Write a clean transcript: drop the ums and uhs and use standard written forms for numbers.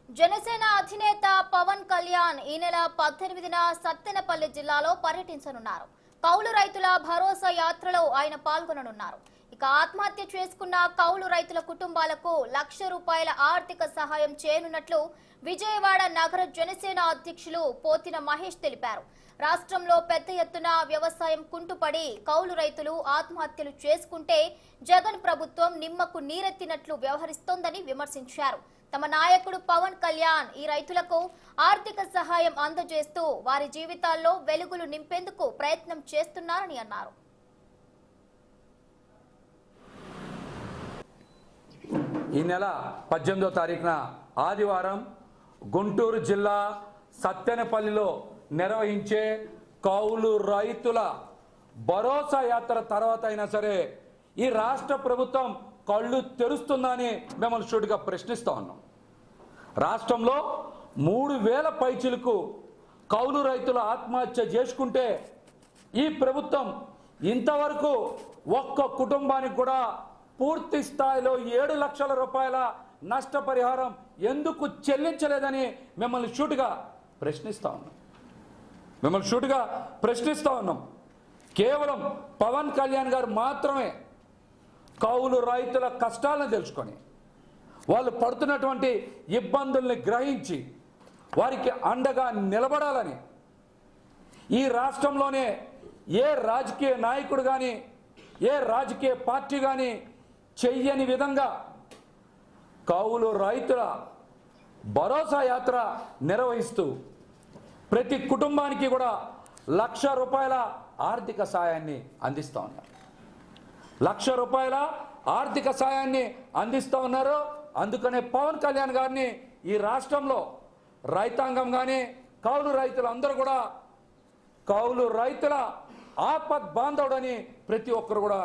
జనసేన అధినేత పవన్ కళ్యాణ్ ఈ నెల 18న సత్తెనపల్లి జిల్లాలో పర్యటించనున్నారు. కౌలు రైతుల భరోసా యాత్రలో ఆయన పాల్గొననున్నారు. ఇక ఆత్మహత్య చేసుకున్న కౌలు రైతుల కుటుంబాలకు ₹1,00,000 ఆర్థిక సహాయం చేయనున్నట్లు విజయవాడ నగర జనసేన అధ్యక్షులు పోతిన మహేష్ తెలిపారు. రాష్ట్రంలో పెద్ద ఎత్తున వ్యవసాయం కుంటుపడి కౌలు రైతులు ఆత్మహత్యలు చేసుకుంటే జగన్ ప్రభుత్వం నిమ్మకు నీరెత్తినట్లు వ్యవహరిస్తోందని విమర్శించారు. తమ నాయకుడు పవన్ కళ్యాణ్ ఈ రైతులకు ఆర్థిక సహాయం అందజేస్తూ వారి జీవితాల్లో వెలుగులు నింపేందుకు ప్రయత్నం చేస్తున్నారని అన్నారు. ఈ నెల 18వ తారీఖున ఆదివారం గుంటూరు జిల్లా సత్తెనపల్లిలో నిర్వహించే కౌలు రైతుల భరోసా యాత్ర తర్వాత అయినా సరే ఈ రాష్ట్ర ప్రభుత్వం కళ్ళు తెరుస్తుందని మిమ్మల్ని సూటిగా ప్రశ్నిస్తూ ఉన్నాం. రాష్ట్రంలో 3,000 పైచిలకు కౌలు రైతులు ఆత్మహత్య చేసుకుంటే ఈ ప్రభుత్వం ఇంతవరకు ఒక్క కుటుంబానికి కూడా పూర్తి స్థాయిలో ₹7,00,000 నష్టపరిహారం ఎందుకు చెల్లించలేదని మిమ్మల్ని సూటిగా ప్రశ్నిస్తూ ఉన్నాం. కేవలం పవన్ కళ్యాణ్ గారు మాత్రమే కౌలు రైతుల కష్టాలను తెలుసుకొని వాళ్ళు పడుతున్నటువంటి ఇబ్బందుల్ని గ్రహించి వారికి అండగా నిలబడాలని ఈ రాష్ట్రంలోనే ఏ రాజకీయ నాయకుడు కానీ ఏ రాజకీయ పార్టీ కానీ చెయ్యని విధంగా కౌలు రైతుల భరోసా యాత్ర నిర్వహిస్తూ ప్రతి కుటుంబానికి కూడా ₹1,00,000 ఆర్థిక సాయాన్ని అందిస్తూ ఉన్నారు. ₹1,00,000 ఆర్థిక సాయాన్ని అందిస్తూ ఉన్నారు. అందుకనే పవన్ కళ్యాణ్ గారిని ఈ రాష్ట్రంలో రైతాంగం కానీ కౌలు రైతులందరూ కూడా కౌలు రైతుల ఆపద్ బాంధవుడని ప్రతి ఒక్కరు కూడా